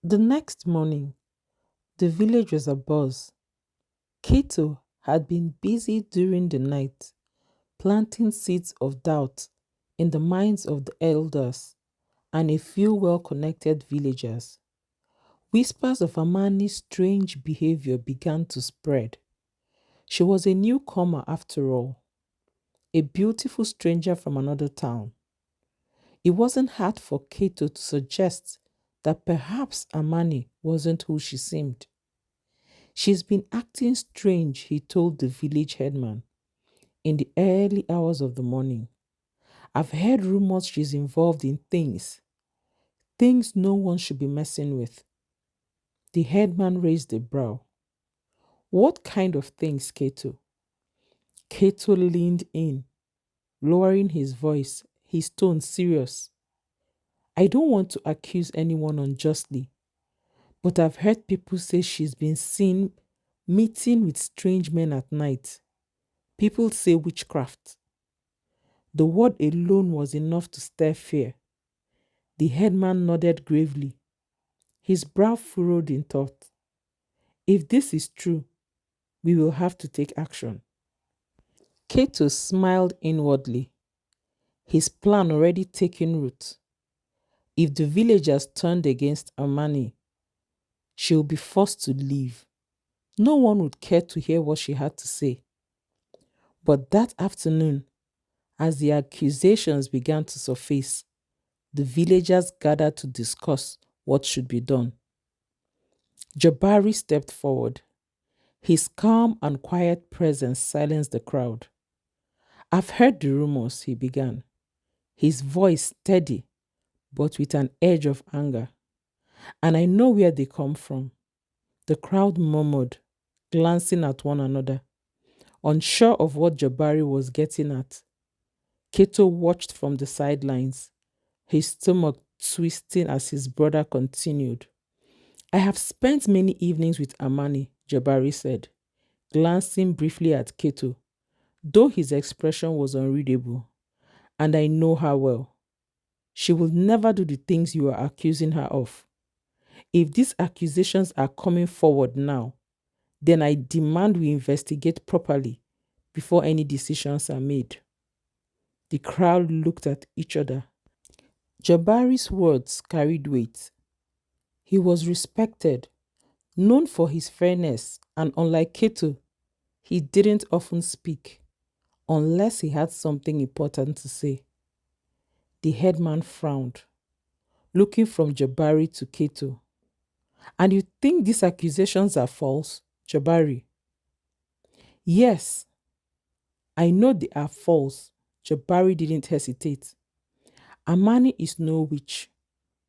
The next morning, the village was abuzz. Cato had been busy during the night, planting seeds of doubt in the minds of the elders and a few well connected villagers. Whispers of Armani's strange behavior began to spread. She was a newcomer after all, a beautiful stranger from another town. It wasn't hard for Cato to suggest that perhaps Armani wasn't who she seemed. She's been acting strange, he told the village headman in the early hours of the morning. I've heard rumors she's involved in things no one should be messing with. The headman raised a brow. What kind of things, Cato? Cato leaned in, lowering his voice, his tone serious. I don't want to accuse anyone unjustly, but I've heard people say she's been seen meeting with strange men at night. People say witchcraft. The word alone was enough to stir fear. The headman nodded gravely, his brow furrowed in thought. If this is true, we will have to take action. Cato smiled inwardly, his plan already taking root. If the villagers turned against Armani, she would be forced to leave. No one would care to hear what she had to say. But that afternoon, as the accusations began to surface, the villagers gathered to discuss what should be done. Jabari stepped forward. His calm and quiet presence silenced the crowd. I've heard the rumors, he began, his voice steady but with an edge of anger. And I know where they come from. The crowd murmured, glancing at one another, unsure of what Jabari was getting at. Cato watched from the sidelines, his stomach twisting as his brother continued. I have spent many evenings with Armani, Jabari said, glancing briefly at Cato, though his expression was unreadable. And I know her well. She will never do the things you are accusing her of. If these accusations are coming forward now, then I demand we investigate properly before any decisions are made. The crowd looked at each other. Jabari's words carried weight. He was respected, known for his fairness, and unlike Cato, he didn't often speak unless he had something important to say. The headman frowned, looking from Jabari to Cato. And you think these accusations are false, Jabari? Yes, I know they are false. Jabari didn't hesitate. Amani is no witch,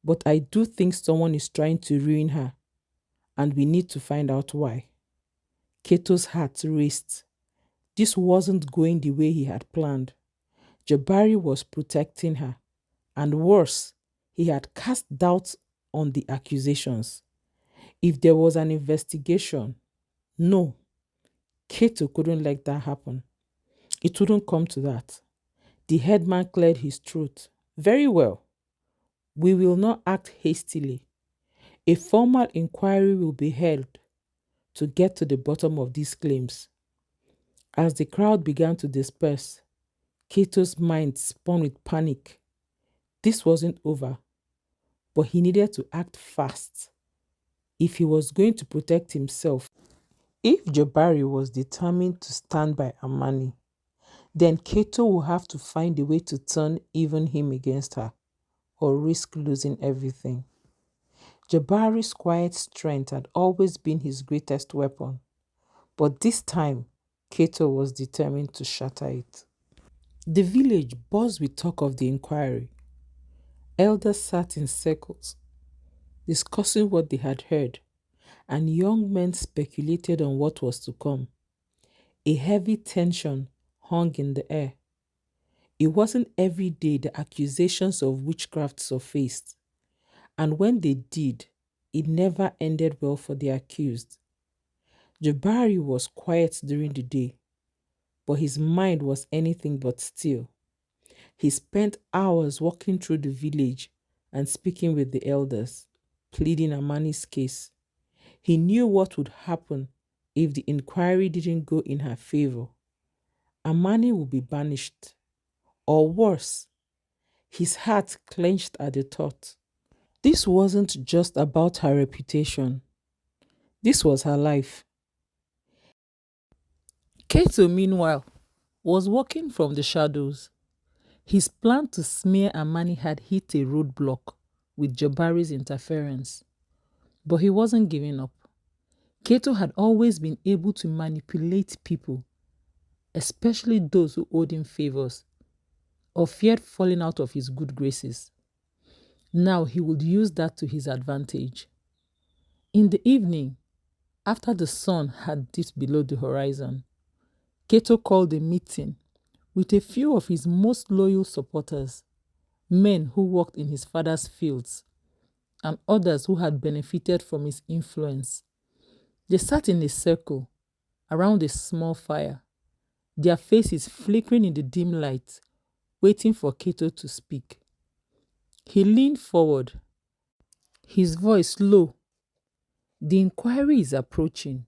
but I do think someone is trying to ruin her, and we need to find out why. Kato's heart raced. This wasn't going the way he had planned. Jabari was protecting her, and worse, he had cast doubt on the accusations. If there was an investigation, no, Kato couldn't let that happen. It wouldn't come to that. The headman cleared his throat. Very well. We will not act hastily. A formal inquiry will be held to get to the bottom of these claims. As the crowd began to disperse, Kato's mind spun with panic. This wasn't over, but he needed to act fast if he was going to protect himself. If Jabari was determined to stand by Amani, then Kato will have to find a way to turn even him against her or risk losing everything. Jabari's quiet strength had always been his greatest weapon, but this time Kato was determined to shatter it. The village buzzed with talk of the inquiry. Elders sat in circles, discussing what they had heard, and young men speculated on what was to come. A heavy tension hung in the air. It wasn't every day the accusations of witchcraft surfaced, and when they did, it never ended well for the accused. Jabari was quiet during the day, but his mind was anything but still. He spent hours walking through the village and speaking with the elders. pleading Amani's case. He knew what would happen if the inquiry didn't go in her favor. Amani would be banished. Or worse, his heart clenched at the thought. This wasn't just about her reputation, this was her life. Kato, meanwhile, was walking from the shadows. His plan to smear Amani had hit a roadblock with Jabari's interference. But he wasn't giving up. Kato had always been able to manipulate people, especially those who owed him favors or feared falling out of his good graces. Now he would use that to his advantage. In the evening, after the sun had dipped below the horizon, Kato called a meeting with a few of his most loyal supporters, men who worked in his father's fields and others who had benefited from his influence. They sat in a circle around a small fire, their faces flickering in the dim light, waiting for Kato to speak. He leaned forward, his voice low. The inquiry is approaching.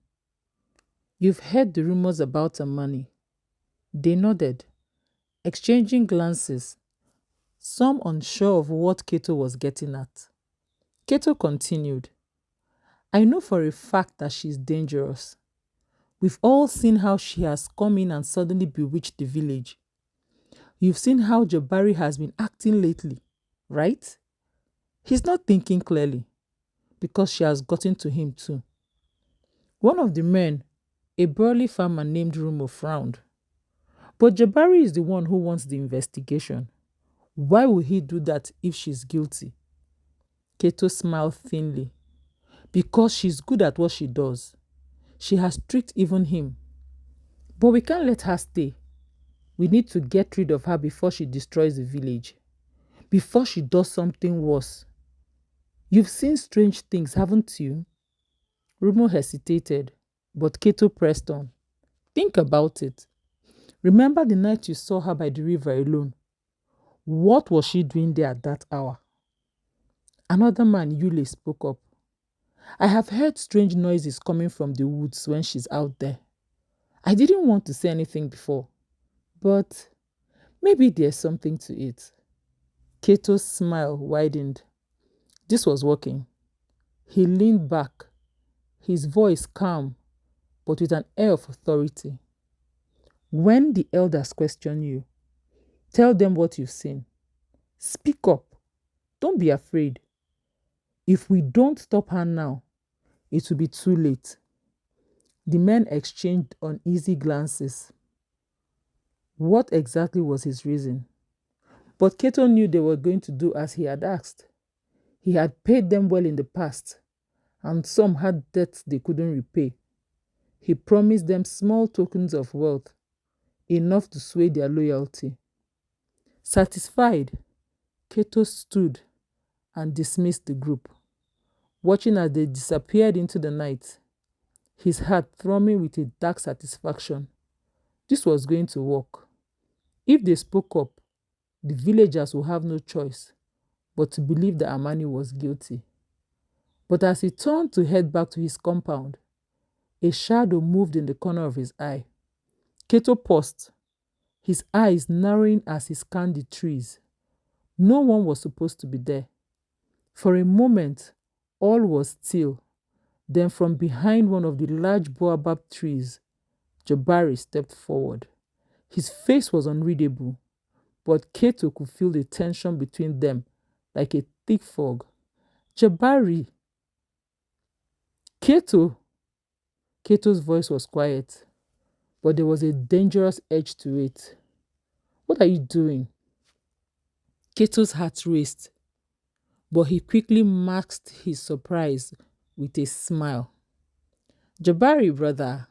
You've heard the rumors about Armani. They nodded, exchanging glances, some unsure of what Kato was getting at. Kato continued, I know for a fact that she's dangerous. We've all seen how she has come in and suddenly bewitched the village. You've seen how Jabari has been acting lately, right? He's not thinking clearly because she has gotten to him too. One of the men, a burly farmer named Rumo, frowned. But Jabari is the one who wants the investigation. Why would he do that if she's guilty? Kato smiled thinly. Because she's good at what she does. She has tricked even him. But we can't let her stay. We need to get rid of her before she destroys the village. Before she does something worse. You've seen strange things, haven't you? Rumo hesitated, but Kato pressed on. Think about it. Remember the night you saw her by the river alone? What was she doing there at that hour? Another man, Yule, spoke up. I have heard strange noises coming from the woods when she's out there. I didn't want to say anything before, but maybe there's something to it. Kato's smile widened. This was working. He leaned back, his voice calm, but with an air of authority. When the elders question you, tell them what you've seen. Speak up. Don't be afraid. If we don't stop her now, it will be too late. The men exchanged uneasy glances. What exactly was his reason? But Cato knew they were going to do as he had asked. He had paid them well in the past, and some had debts they couldn't repay. He promised them small tokens of wealth, enough to sway their loyalty. Satisfied, Cato stood and dismissed the group, watching as they disappeared into the night, his heart thrumming with a dark satisfaction. This was going to work. If they spoke up, the villagers would have no choice but to believe that Armani was guilty. But as he turned to head back to his compound, a shadow moved in the corner of his eye. Cato paused, his eyes narrowing as he scanned the trees. No one was supposed to be there. For a moment, all was still. Then from behind one of the large baobab trees, Jabari stepped forward. His face was unreadable, but Cato could feel the tension between them like a thick fog. Jabari! Cato! Cato's voice was quiet, but there was a dangerous edge to it. What are you doing? Cato's heart raced, but he quickly masked his surprise with a smile. Jabari, brother,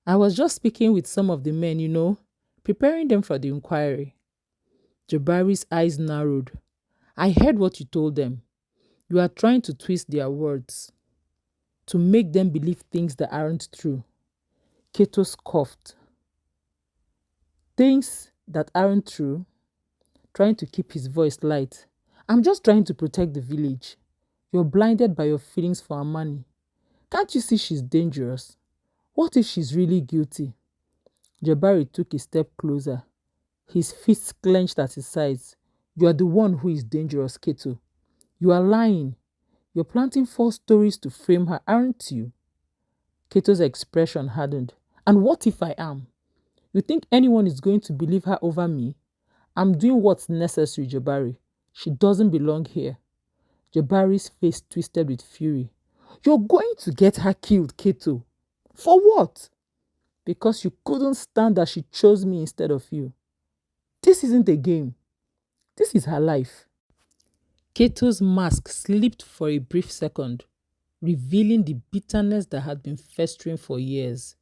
I was just speaking with some of the men, preparing them for the inquiry. Jabari's eyes narrowed. I heard what you told them. You are trying to twist their words, to make them believe things that aren't true. Cato scoffed. Things that aren't true? Trying to keep his voice light. I'm just trying to protect the village. You're blinded by your feelings for Armani. Can't you see she's dangerous? What if she's really guilty? Jabari took a step closer, his fists clenched at his sides. You are the one who is dangerous, Keto. You are lying. You're planting false stories to frame her, aren't you? Keto's expression hardened. And what if I am? You think anyone is going to believe her over me? I'm doing what's necessary, Jabari. She doesn't belong here. Jabari's face twisted with fury. You're going to get her killed, Keto. For what? Because you couldn't stand that she chose me instead of you. This isn't a game. This is her life. Keto's mask slipped for a brief second, revealing the bitterness that had been festering for years.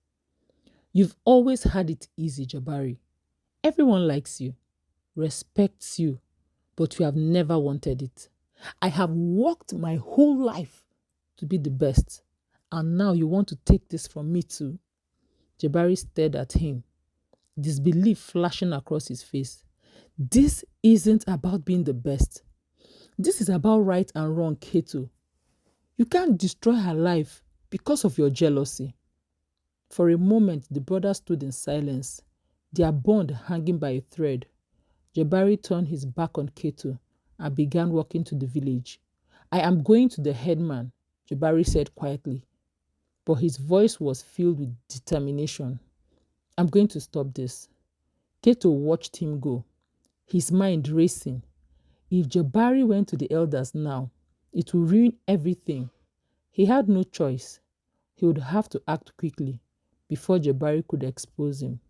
You've always had it easy, Jabari. Everyone likes you, respects you, but you have never wanted it. I have worked my whole life to be the best, and now you want to take this from me too? Jabari stared at him, disbelief flashing across his face. This isn't about being the best. This is about right and wrong, Keto. You can't destroy her life because of your jealousy. For a moment, the brothers stood in silence, their bond hanging by a thread. Jabari turned his back on Keto and began walking to the village. I am going to the headman, Jabari said quietly, but his voice was filled with determination. I'm going to stop this. Keto watched him go, his mind racing. If Jabari went to the elders now, it would ruin everything. He had no choice. He would have to act quickly before Jabari could expose him.